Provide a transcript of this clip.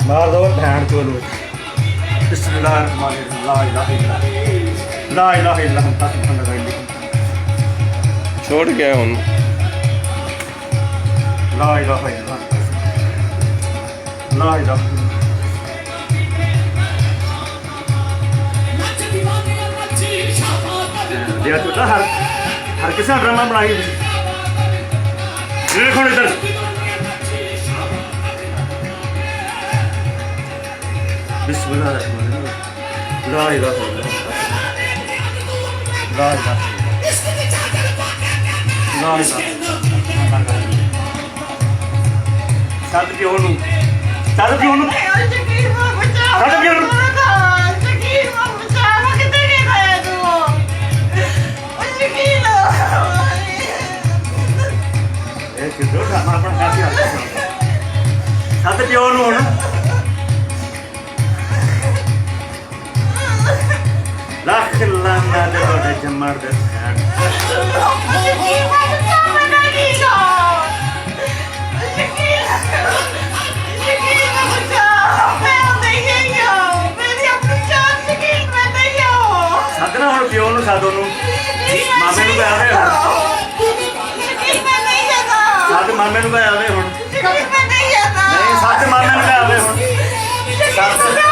मार दो भैन चोलो बिस्मिल्लाहिर्रहमानिर्रहीम ला इलाहा इल्लल्लाह ला इलाहा इल्लल्लाह छोड़ गया हूँ ला इलाहा इल्लल्लाह ला इलाहा dia tuh har किसने ड्रामा बनाई देखो इधर बिस्मिल्लाहिर्रहमानिर्रहीम ला इलाहा इल्लल्लाह ला इलाहा ला इलाहा साथ पियो नु साथ पियो नु साथ पियो नु किधर खाना अपन कैसे आता है साथ पियो नु ना लाख लाना दे बड़े जमर दे साधना और पियो नु साधो नु मामे नु गया है साथ मामे नु गया है हुन नहीं साथ मामे नु गया है हुन साथ